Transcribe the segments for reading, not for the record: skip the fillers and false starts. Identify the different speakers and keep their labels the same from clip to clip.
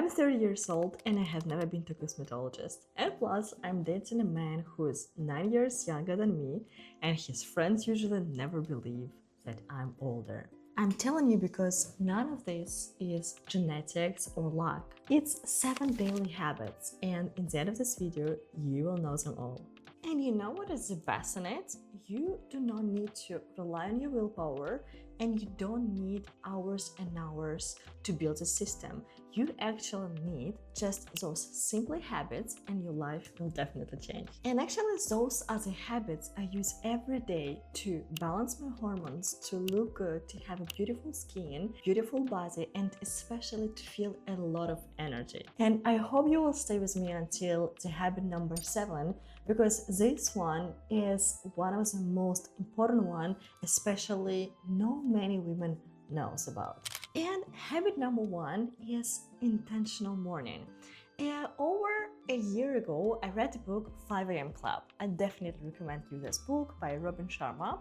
Speaker 1: I'm 30 years old and I have never been to a cosmetologist. And plus, I'm dating a man who is 9 years younger than me, and his friends usually never believe that I'm older. I'm telling you because none of this is genetics or luck. It's 7 daily habits, and in the end of this video, you will know them all. And you know what is the best in it? You do not need to rely on your willpower, and you don't need hours and hours to build a system. You actually need just those simple habits and your life will definitely change. And actually those are the habits I use every day to balance my hormones, to look good, to have a beautiful skin, beautiful body, and especially to feel a lot of energy. And I hope you will stay with me until the habit number 7, because this one is one of the most important one, especially not many women knows about. And habit number 1 is intentional morning. Over a year ago, I read the book 5 a.m. Club. I definitely recommend you this book by Robin Sharma.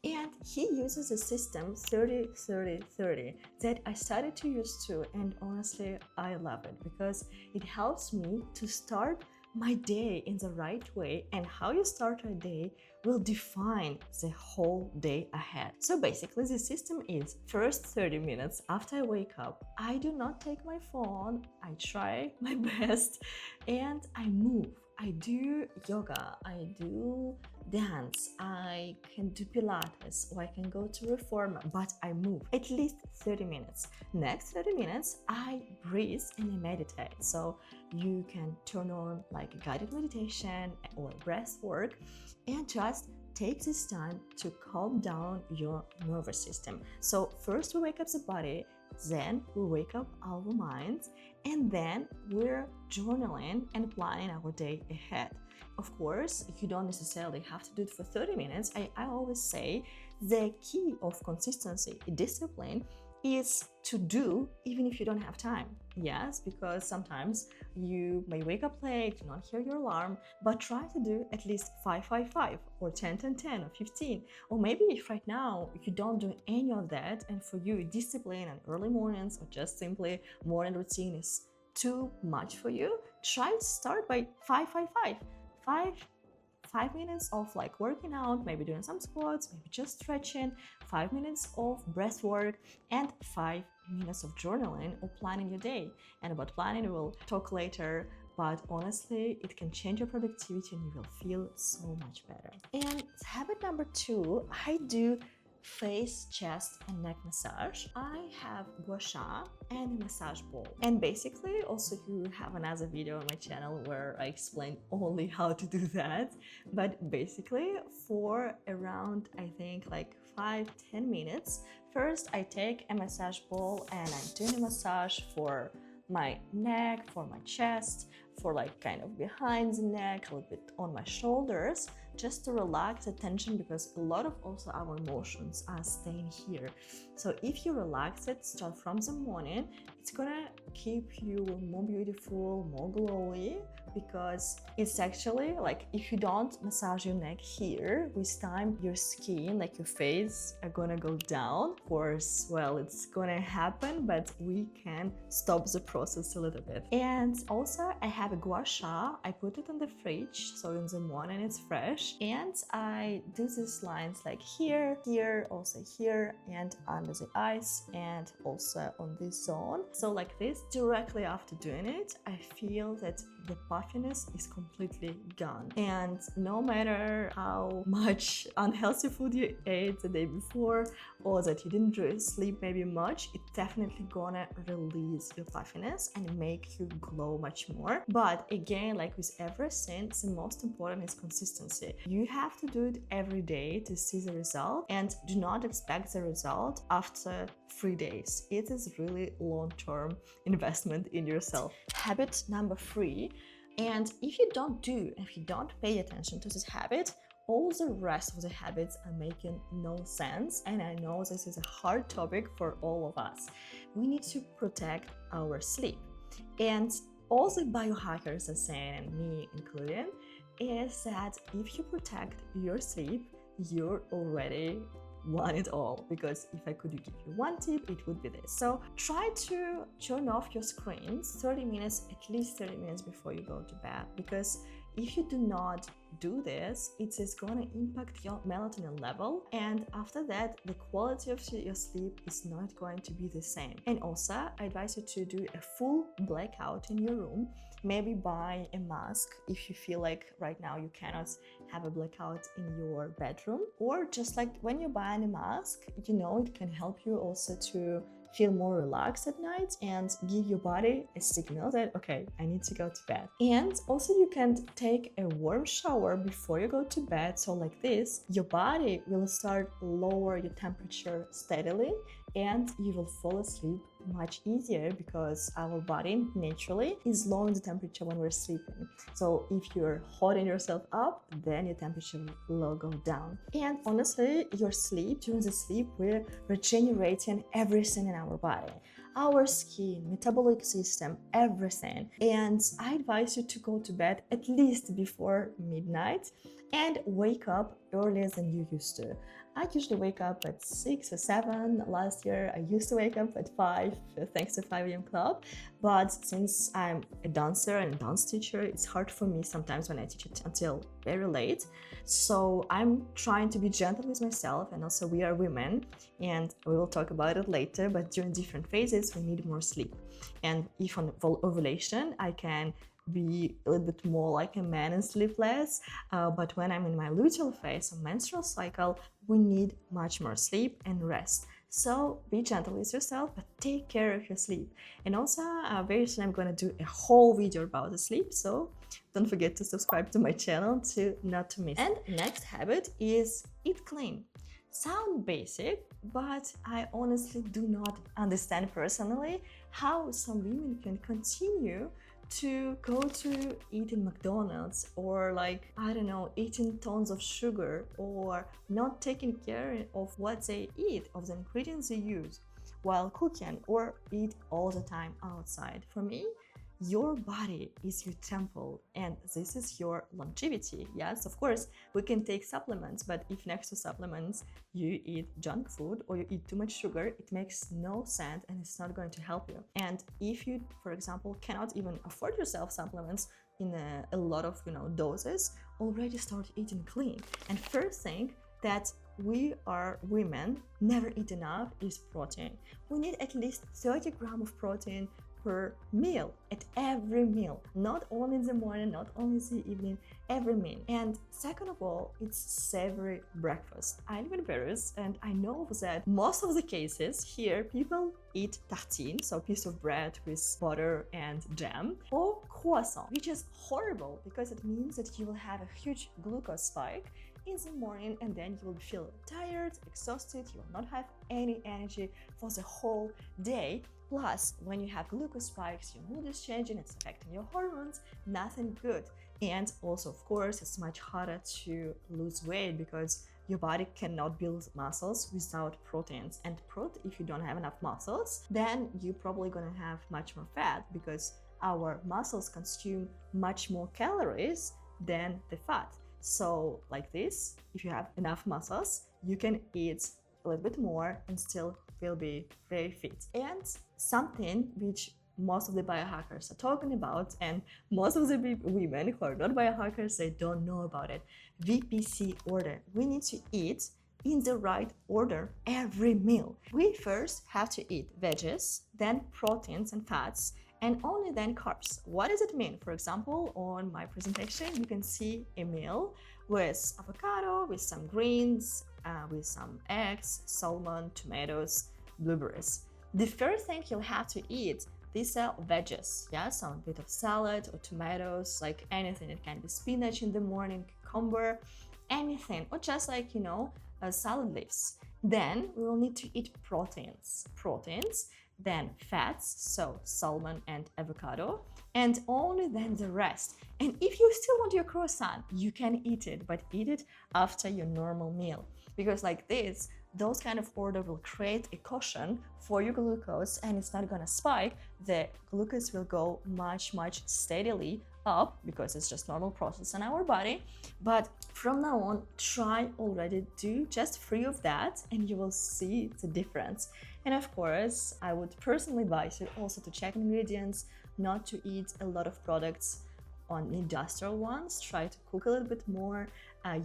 Speaker 1: And he uses a system 30-30-30 that I started to use too. And honestly, I love it because it helps me to start my day in the right way, and how you start a day will define the whole day ahead. So basically the system is first 30 minutes after I wake up, I do not take my phone, I try my best and I move. I do yoga, I do dance, I can do Pilates, or I can go to reformer, but I move at least 30 minutes. Next 30 minutes, I breathe and I meditate. So you can turn on like a guided meditation or breath work and just take this time to calm down your nervous system. So first we wake up the body, then we wake up our minds, and then we're journaling and planning our day ahead. Of course, you don't necessarily have to do it for 30 minutes. I always say the key of consistency, discipline, is to do even if you don't have time. Yes, because sometimes you may wake up late, do not hear your alarm, but try to do at least 5-5-5 or 10-10-10 or 15. Or maybe if right now you don't do any of that and for you discipline and early mornings or just simply morning routine is too much for you, try to start by 5-5-5. 5 minutes of like working out, maybe doing some squats, maybe just stretching, 5 minutes of breath work, and 5 minutes of journaling or planning your day. And about planning, we'll talk later, but honestly, it can change your productivity and you will feel so much better. And habit number 2, I do face, chest, and neck massage. I have gua sha and a massage ball. And basically, also you have another video on my channel where I explain only how to do that. But basically, for around, I think like 5-10 minutes, first I take a massage ball and I'm doing a massage for my neck, for my chest, for like kind of behind the neck, a little bit on my shoulders, just to relax the tension, because a lot of also our emotions are staying here. So if you relax it, start from the morning, it's gonna keep you more beautiful, more glowy, because it's actually like if you don't massage your neck here, with time your skin, like your face, are gonna go down. Of course, well, it's gonna happen, but we can stop the process a little bit. And also I have a gua sha, I put it in the fridge, so in the morning it's fresh, and I do these lines like here, here, also here, and under the eyes, and also on this zone. So like this, directly after doing it, I feel that the puffiness is completely gone. And no matter how much unhealthy food you ate the day before, or that you didn't sleep maybe much, it's definitely gonna release your puffiness and make you glow much more. But again, like with everything, the most important is consistency. You have to do it every day to see the result, and do not expect the result after 3 days. It is really long-term investment in yourself. Habit number 3, and if you don't pay attention to this habit, all the rest of the habits are making no sense. And I know this is a hard topic for all of us. We need to protect our sleep. And all the biohackers are saying, and me included, is that if you protect your sleep, you're already want it all, because if I could give you one tip, it would be this. So try to turn off your screens 30 minutes, at least 30 minutes before you go to bed, because if you do not do this, it is going to impact your melatonin level, and after that the quality of your sleep is not going to be the same. And also I advise you to do a full blackout in your room. Maybe buy a mask if you feel like right now you cannot have a blackout in your bedroom, or just like when you buy a mask, you know, it can help you also to feel more relaxed at night and give your body a signal that, okay, I need to go to bed. And also you can take a warm shower before you go to bed. So like this, your body will start lower your temperature steadily and you will fall asleep much easier, because our body naturally is lowering the temperature when we're sleeping. So if you're holding yourself up, then your temperature will go down. And honestly, your sleep, during the sleep, we're regenerating everything in our body. Our skin, metabolic system, everything. And I advise you to go to bed at least before midnight and wake up earlier than you used to. I usually wake up at 6 or 7. Last year, I used to wake up at 5, thanks to 5 a.m. club. But since I'm a dancer and a dance teacher, it's hard for me sometimes when I teach it until very late. So I'm trying to be gentle with myself, and also we are women, and we will talk about it later, but during different phases, we need more sleep. And if on ovulation, I can be a little bit more like a man and sleep less, but when I'm in my luteal phase or menstrual cycle, we need much more sleep and rest. So be gentle with yourself, but take care of your sleep. And also very soon I'm going to do a whole video about the sleep, so don't forget to subscribe to my channel to not to miss. And next habit is eat clean. Sound basic, but I honestly do not understand personally how some women can continue to go to eating McDonald's, or like, I don't know, eating tons of sugar, or not taking care of what they eat, of the ingredients they use while cooking, or eat all the time outside. For me, your body is your temple, and this is your longevity. Yes, of course, we can take supplements, but if next to supplements you eat junk food or you eat too much sugar, it makes no sense and it's not going to help you. And if you, for example, cannot even afford yourself supplements in a lot of doses, already start eating clean. And first thing that we are women never eat enough is protein. We need at least 30 grams of protein per meal, at every meal, not only in the morning, not only in the evening, every meal. And second of all, it's savory breakfast. I live in Paris, and I know that most of the cases here, people eat tartine, so a piece of bread with butter and jam, or croissant, which is horrible because it means that you will have a huge glucose spike in the morning, and then you will feel tired, exhausted, you will not have any energy for the whole day. Plus, when you have glucose spikes, your mood is changing, it's affecting your hormones, nothing good. And also, of course, it's much harder to lose weight because your body cannot build muscles without proteins. And if you don't have enough muscles, then you're probably gonna have much more fat, because our muscles consume much more calories than the fat. So like this, if you have enough muscles, you can eat a little bit more and still will be very fit. And something which most of the biohackers are talking about, and most of the women who are not biohackers, they don't know about it. VPC order. We need to eat in the right order every meal. We first have to eat veggies, then proteins and fats, and only then carbs. What does it mean? For example, on my presentation, you can see a meal with avocado, with some greens, with some eggs, salmon, tomatoes, blueberries. The first thing you'll have to eat, these are veggies, yeah, some bit of salad or tomatoes, like anything. It can be spinach in the morning, cucumber, anything, or just like, salad leaves. Then we will need to eat proteins, then fats, so salmon and avocado, and only then the rest. And if you still want your croissant, you can eat it, but eat it after your normal meal, because like this, those kind of order will create a cushion for your glucose, and it's not gonna spike. The glucose will go much steadily up because it's just normal process in our body. But from now on, try already do just 3 of that and you will see the difference. And of course, I would personally advise you also to check ingredients, not to eat a lot of products on industrial ones. Try to cook a little bit more,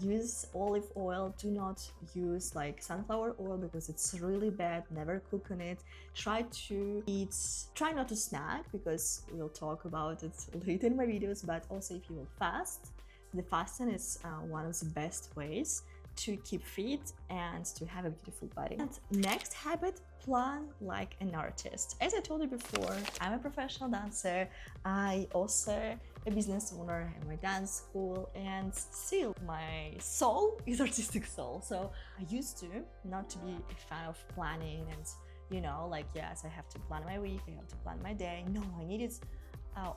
Speaker 1: use olive oil, do not use like sunflower oil because it's really bad, never cook on it. Try not to snack because we'll talk about it later in my videos, but also if you will fast, the fasting is one of the best ways to keep fit and to have a beautiful body. And next habit, plan like an artist. As I told you before, I'm a professional dancer. I also a business owner in my dance school, and still my soul is artistic soul. So I used to not to be a fan of planning and like, yes, I have to plan my week, I have to plan my day. No, I needed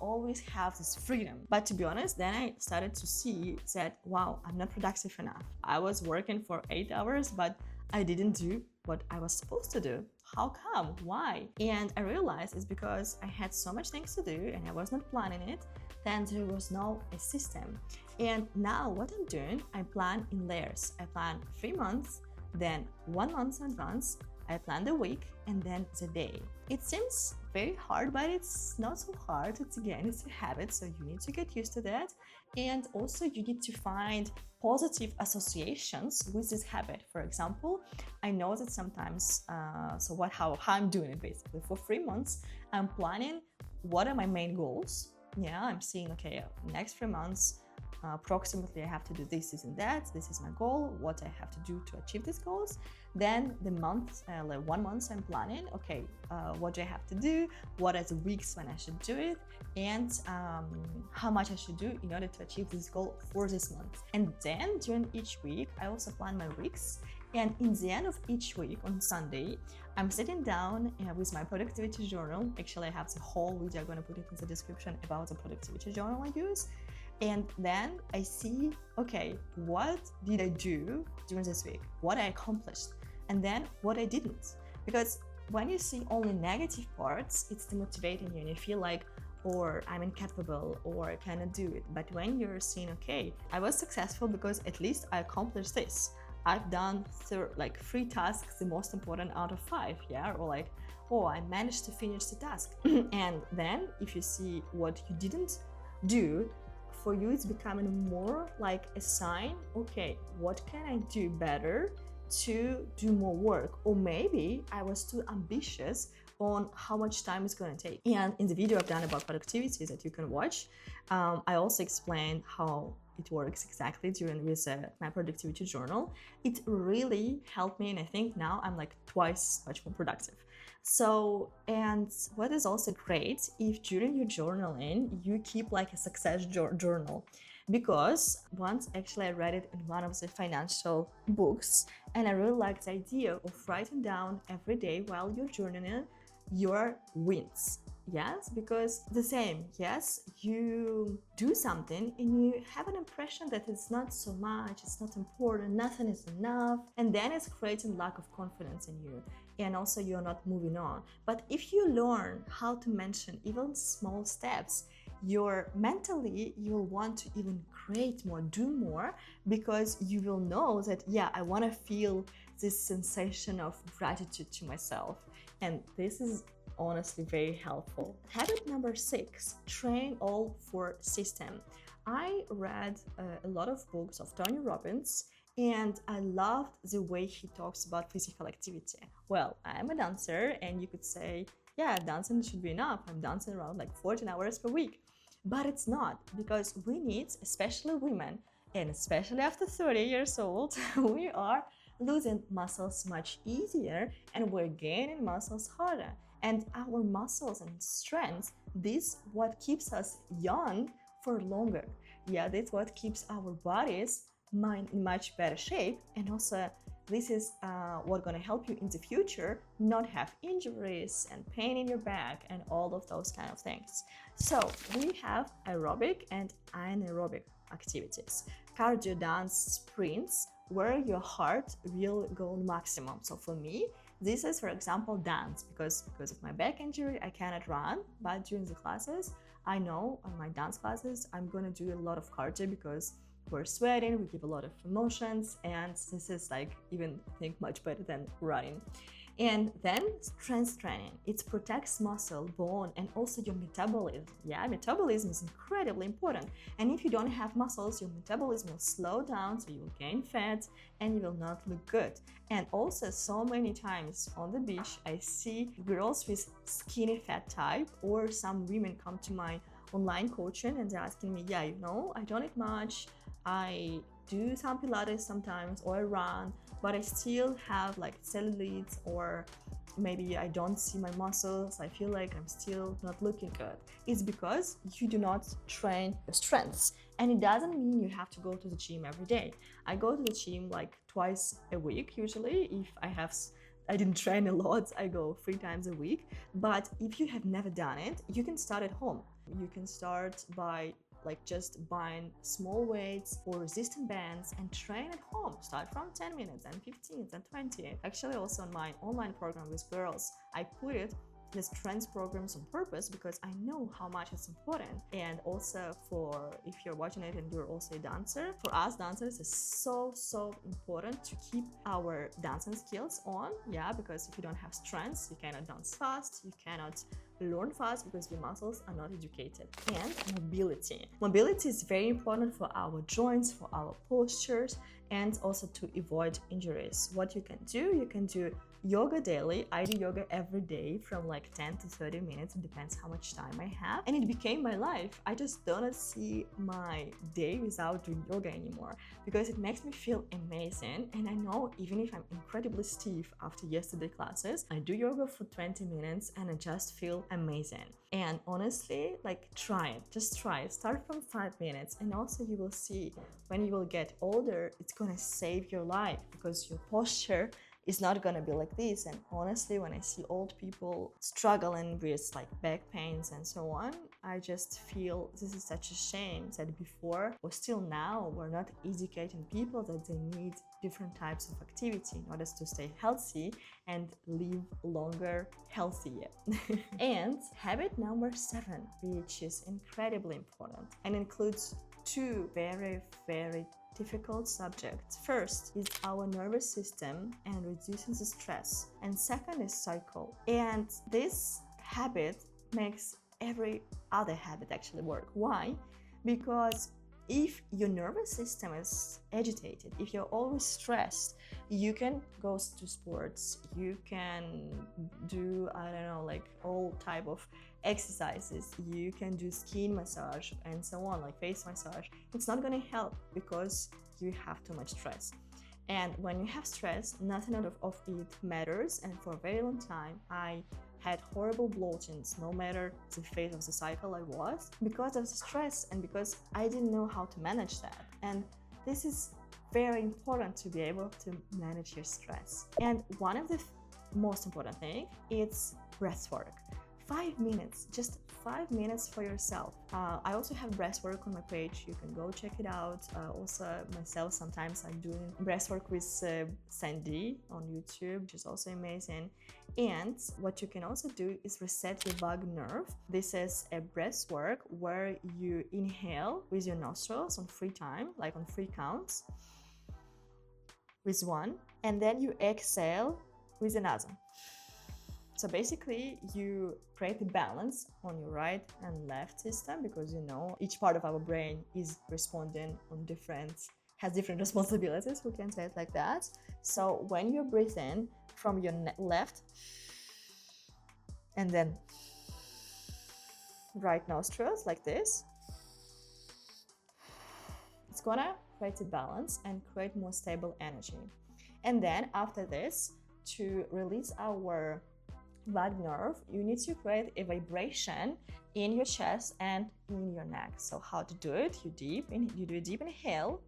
Speaker 1: always have this freedom. But to be honest, then I started to see that, wow, I'm not productive enough. I was working for 8 hours, but I didn't do what I was supposed to do. How come? Why? And I realized it's because I had so much things to do and I was not planning it. Then there was no a system. And now what I'm doing, I plan in layers. I plan 3 months, then 1 month in advance, I plan the week, and then the day. It seems very hard, but it's not so hard. It's a habit, so you need to get used to that. And also you need to find positive associations with this habit. For example, I know that sometimes, how I'm doing it basically. For 3 months, I'm planning what are my main goals. Yeah, I'm seeing, okay, next 3 months, approximately I have to do this and that. This is my goal, what I have to do to achieve these goals. Then the month, like 1 month I'm planning, okay, what do I have to do, what are the weeks when I should do it, and how much I should do in order to achieve this goal for this month. And then during each week, I also plan my weeks. And in the end of each week on Sunday, I'm sitting down with my productivity journal. Actually, I have the whole video, I'm going to put it in the description about the productivity journal I use. And then I see, okay, what did I do during this week? What I accomplished? And then what I didn't. Because when you see only negative parts, it's demotivating you and you feel like, or I'm incapable, or I cannot do it. But when you're seeing, okay, I was successful because at least I accomplished this. I've done 3 tasks, the most important out of 5, yeah? Or like, oh, I managed to finish the task. And then if you see what you didn't do, for you it's becoming more like a sign, okay, what can I do better to do more work? Or maybe I was too ambitious on how much time it's going to take. And in the video I've done about productivity that you can watch, I also explained how it works exactly with my productivity journal. It really helped me, and I think now I'm like twice much more productive. So, and what is also great, if during your journaling you keep like a success journal, because once actually I read it in one of the financial books, and I really liked the idea of writing down every day while you're journaling your wins. Yes, because the same, yes, you do something and you have an impression that it's not so much, it's not important, nothing is enough, and then it's creating lack of confidence in you, and also you're not moving on. But if you learn how to mention even small steps, you'll want to even create more, do more, because you will know that, yeah, I want to feel this sensation of gratitude to myself. And this is honestly very helpful. Habit number 6, train all for system. I read a lot of books of Tony Robbins, and I loved the way he talks about physical activity. Well, I'm a dancer, and you could say, yeah, dancing should be enough. I'm dancing around like 14 hours per week. But it's not, because we need, especially women, and especially after 30 years old, we are losing muscles much easier and we're gaining muscles harder. And our muscles and strength, this what keeps us young for longer. Yeah, that's what keeps our bodies in much better shape. And also, this is what's going to help you in the future not have injuries and pain in your back and all of those kind of things. So we have aerobic and anaerobic activities. Cardio, dance, sprints, where your heart will go maximum. So for me, this is, for example, dance, because of my back injury, I cannot run, but during the classes, I know on my dance classes, I'm gonna do a lot of cardio because we're sweating, we give a lot of emotions, and this is like even think much better than running. And then strength training. It protects muscle, bone, and also your metabolism. Yeah, metabolism is incredibly important. And if you don't have muscles, your metabolism will slow down, so you will gain fat and you will not look good. And also, so many times on the beach, I see girls with skinny fat type, or some women come to my online coaching and they're asking me, yeah, I don't eat much. I do some Pilates sometimes, or I run, but I still have like cellulite, or maybe I don't see my muscles. I feel like I'm still not looking good. It's because you do not train your strengths. And it doesn't mean you have to go to the gym every day. I go to the gym like twice a week usually. If I didn't train a lot, I go 3 times a week. But if you have never done it, you can start at home. You can start by like just buying small weights or resistant bands and train at home. Start from 10 minutes and 15 and 20. Actually, also on my online program with girls, I put it the strength programs on purpose because I know how much it's important. And also, for if you're watching it and you're also a dancer, for us dancers it's so important to keep our dancing skills on. Yeah, because if you don't have strengths, you cannot dance fast, you cannot learn fast because your muscles are not educated. And mobility is very important for our joints, for our postures, and also to avoid injuries. What you can do yoga daily. I do yoga every day from like 10 to 30 minutes. It depends how much time I have. And it became my life. I just don't see my day without doing yoga anymore because it makes me feel amazing. And I know even if I'm incredibly stiff after yesterday classes, I do yoga for 20 minutes and I just feel amazing. And honestly, like try it. Just try it. Start from 5 minutes. And also you will see when you will get older, it's gonna save your life because your posture is not gonna be like this. And honestly, when I see old people struggling with like back pains and so on, I just feel this is such a shame that before or still now we're not educating people that they need different types of activity in order to stay healthy and live longer healthier. And habit number 7, which is incredibly important and includes 2 very difficult subjects. First is our nervous system and reducing the stress, and second is cycle. And this habit makes every other habit actually work. Why? Because if your nervous system is agitated, if you're always stressed, you can go to sports, you can do, I don't know, like all type of exercises, you can do skin massage and so on, like face massage. It's not going to help because you have too much stress. And when you have stress, nothing out of it matters. And for a very long time, I had horrible bloatings, no matter the phase of the cycle I was, because of the stress and because I didn't know how to manage that. And this is very important to be able to manage your stress. And one of the most important thing is breathwork. 5 minutes, just 5 minutes for yourself. I also have breathwork on my page. You can go check it out. Also, myself, sometimes I'm doing breathwork with Sandy on YouTube, which is also amazing. And what you can also do is reset your vagus nerve. This is a breathwork where you inhale with your nostrils on 3 times, like on 3 counts, with 1, and then you exhale with another. So basically, you create a balance on your right and left system because each part of our brain is responding on has different responsibilities, we can say it like that. So when you breathe in from your left and then right nostrils like this, it's gonna create a balance and create more stable energy. And then after this, to release our vagus nerve, you need to create a vibration in your chest and in your neck. So how to do it? You do a deep inhale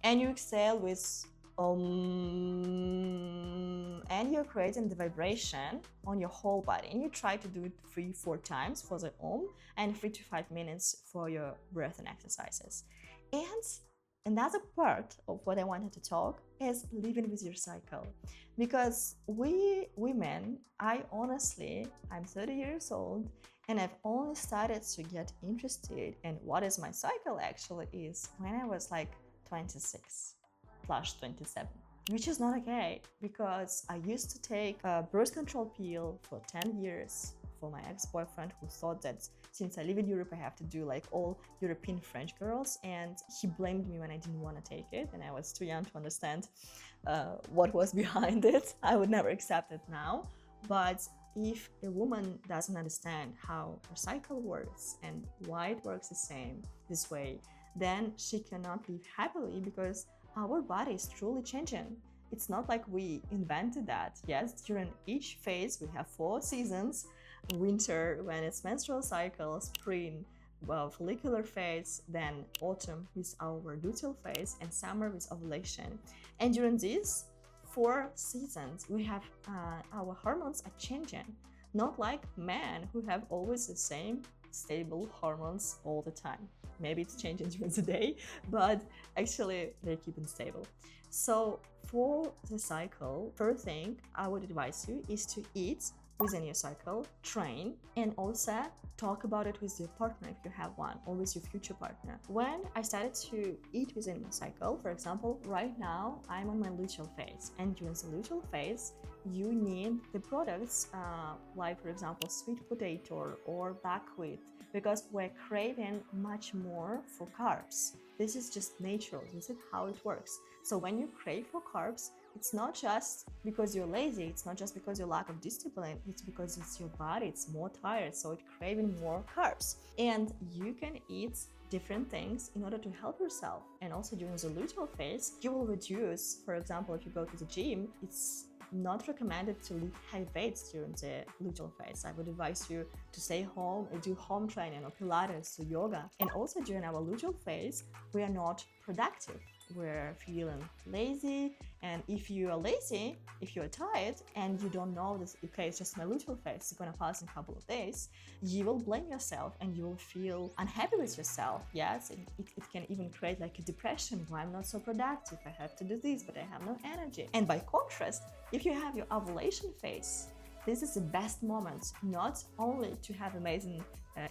Speaker 1: and you exhale with and you're creating the vibration on your whole body. And you try to do it 3-4 times for the and 3 to 5 minutes for your breathing exercises. And Another part of what I wanted to talk is living with your cycle. Because we women, I'm 30 years old and I've only started to get interested in what is my cycle actually is when I was like 26 plus 27. Which is not okay, because I used to take a birth control pill for 10 years for my ex-boyfriend, who thought that since I live in Europe I have to do like all European French girls, and he blamed me when I didn't want to take it and I was too young to understand what was behind it. I would never accept it now. But if a woman doesn't understand how her cycle works and why it works this way, then she cannot live happily, because our body is truly changing. It's not like we invented that. Yes, during each phase we have 4 seasons: winter when it's menstrual cycle, spring, follicular phase, then autumn with our luteal phase, and summer with ovulation. And during these 4 seasons we have our hormones are changing, not like men who have always the same stable hormones all the time. Maybe it's changing during the day, but actually they're keeping stable. So for the cycle, first thing I would advise you is to eat within your cycle, train, and also talk about it with your partner if you have one, or with your future partner. When I started to eat within my cycle, for example, right now I'm on my luteal phase, and during the luteal phase you need the products like, for example, sweet potato or buckwheat, because we're craving much more for carbs. This is just natural. This is how it works. So when you crave for carbs, it's not just because you're lazy, it's not just because you lack of discipline, it's because it's your body, it's more tired, so it's craving more carbs. And you can eat different things in order to help yourself. And also during the luteal phase, you will reduce, for example, if you go to the gym, it's not recommended to lift heavy weights during the luteal phase. I would advise you to stay home and do home training or Pilates or yoga. And also during our luteal phase, we are not productive. We're feeling lazy, and if you are lazy, if you're tired and you don't know this, okay, it's just my luteal phase, it's gonna pass in a couple of days, you will blame yourself and you will feel unhappy with yourself. Yes, it can even create like a depression. Why I'm not so productive? I have to do this, but I have no energy. And by contrast, if you have your ovulation phase, this is the best moment, not only to have amazing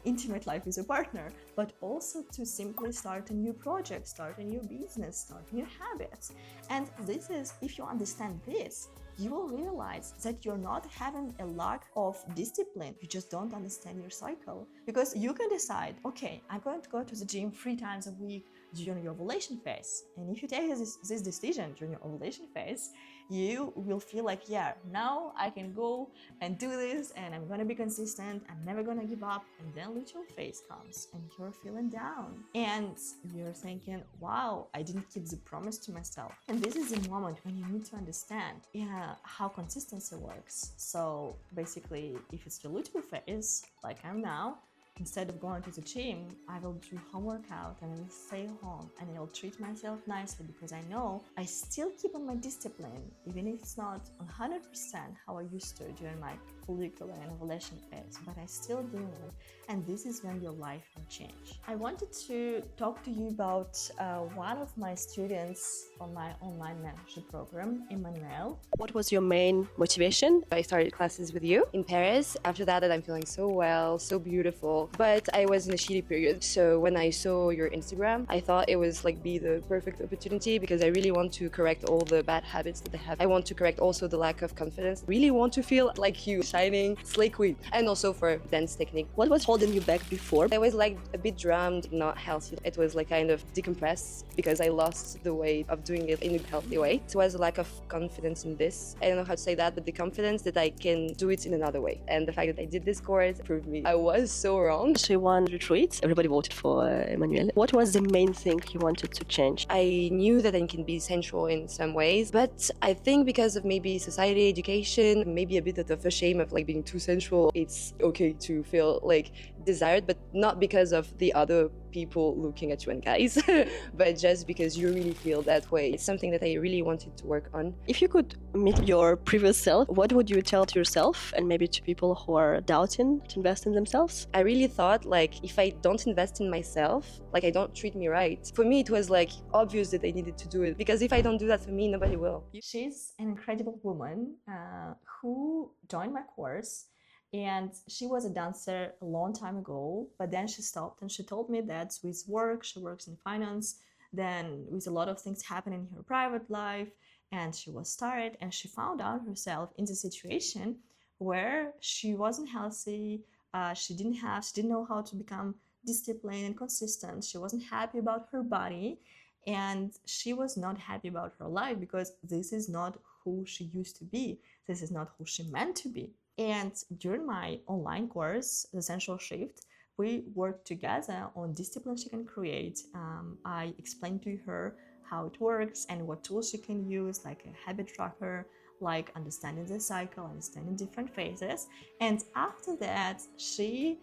Speaker 1: intimate life with your partner, but also to simply start a new project, start a new business, start new habits. And this is, if you understand this, you will realize that you're not having a lack of discipline, you just don't understand your cycle. Because you can decide, okay, I'm going to go to the gym 3 times a week during your ovulation phase. And if you take this decision during your ovulation phase, you will feel like, yeah, now I can go and do this and I'm gonna be consistent, I'm never gonna give up. And then luteal phase comes and you're feeling down and you're thinking, wow, I didn't keep the promise to myself. And this is the moment when you need to understand how consistency works. So basically, if it's the luteal phase, like I'm now, instead of going to the gym, I will do home workout and I will stay home and I will treat myself nicely, because I know I still keep on my discipline, even if it's not 100% how I used to during my follicular and ovulation phase, but I still do it. And this is when your life will change. I wanted to talk to you about one of my students on my online mentorship program, Emmanuel.
Speaker 2: What was your main motivation? I started classes with you in Paris. After that, I'm feeling so well, so beautiful, but I was in a shitty period. So when I saw your Instagram, I thought it was like be the perfect opportunity, because I really want to correct all the bad habits that I have. I want to correct also the lack of confidence. Really want to feel like you, shining, slay queen. And also for dance technique.
Speaker 3: What was holding you back before?
Speaker 2: I was like a bit drummed, not healthy. It was like kind of decompressed because I lost the way of doing it in a healthy way. It was a lack of confidence in this. I don't know how to say that, but the confidence that I can do it in another way. And the fact that I did this course proved me I was so wrong.
Speaker 3: She won retreat. Everybody voted for Emmanuel. What was the main thing you wanted to change?
Speaker 2: I knew that I can be sensual in some ways, but I think because of maybe society, education, maybe a bit of a shame of like being too sensual, it's okay to feel like desired, but not because of the other people looking at you and guys, but just because you really feel that way. It's something that I really wanted to work on.
Speaker 3: If you could meet your previous self, what would you tell to yourself and maybe to people who are doubting to invest in themselves?
Speaker 2: I really thought, like, if I don't invest in myself, like, I don't treat me right. For me, it was like obvious that I needed to do it, because if I don't do that for me, nobody will.
Speaker 1: She's an incredible woman who joined my course, and she was a dancer a long time ago, but then she stopped, and she told me that with work, she works in finance, then with a lot of things happening in her private life, and she was tired, and she found out herself in the situation where she wasn't healthy. She didn't know how to become disciplined and consistent. She wasn't happy about her body, and she was not happy about her life, because this is not who she used to be. This is not who she meant to be. And during my online course, The Essential Shift, we worked together on discipline she can create. I explained to her how it works and what tools she can use, like a habit tracker, like understanding the cycle, understanding different phases. And after that, she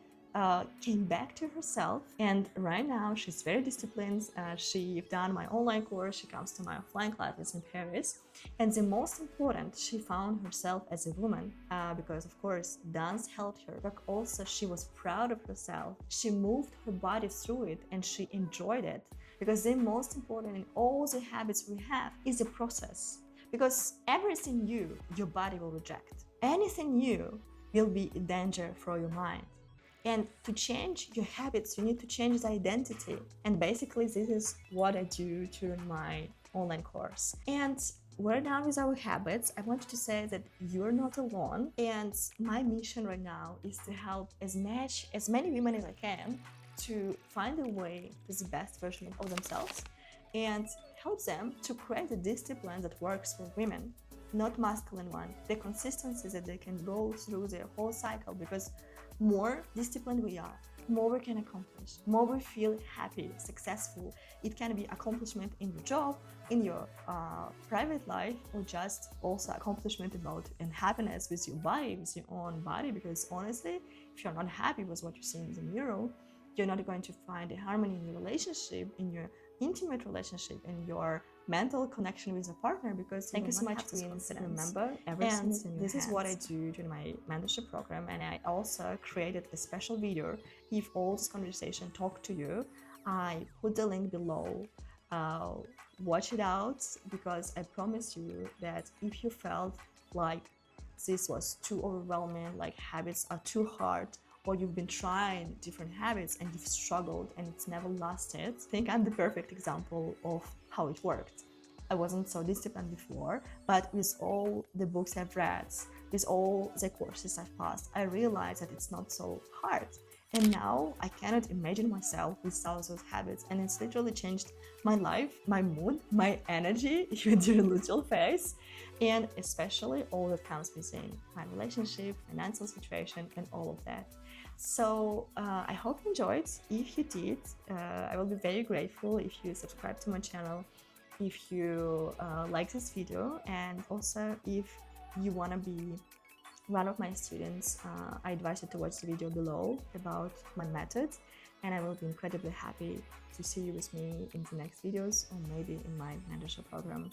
Speaker 1: came back to herself, and right now she's very disciplined. She's done my online course, she comes to my offline classes in Paris, and the most important, she found herself as a woman, because of course dance helped her, but also she was proud of herself. She moved her body through it and she enjoyed it, because the most important in all the habits we have is the process, because everything new your body will reject. Anything new will be a danger for your mind. And to change your habits, you need to change the identity. And basically, this is what I do during my online course. And we're done with our habits. I want to say that you're not alone. And my mission right now is to help as many women as I can to find a way to the best version of themselves, and help them to create a discipline that works for women, not masculine one. The consistency that they can go through their whole cycle, because more disciplined we are, more we can accomplish, more we feel happy, successful. It can be accomplishment in your job, in your private life, or just also accomplishment about and happiness with your body, with your own body. Because honestly, if you're not happy with what you see in the mirror, you're not going to find a harmony in your relationship, in your intimate relationship, in your mental connection with a partner, because thank you so much, Queens. Remember, everything is in your hands. This is what I do during my mentorship program, and I also created a special video. If all this conversation talked to you, I put the link below. Watch it out, because I promise you that if you felt like this was too overwhelming, like habits are too hard, or you've been trying different habits and you've struggled and it's never lasted, I think I'm the perfect example of how it worked. I wasn't so disciplined before, but with all the books I've read, with all the courses I've passed, I realized that it's not so hard. And now I cannot imagine myself without those habits, and it's literally changed my life, my mood, my energy, even during luteal phase, and especially all that comes within my relationship, financial situation, and all of that. So I hope you enjoyed. If you did, I will be very grateful if you subscribe to my channel, if you like this video, and also if you want to be one of my students, I advise you to watch the video below about my method, and I will be incredibly happy to see you with me in the next videos, or maybe in my mentorship program.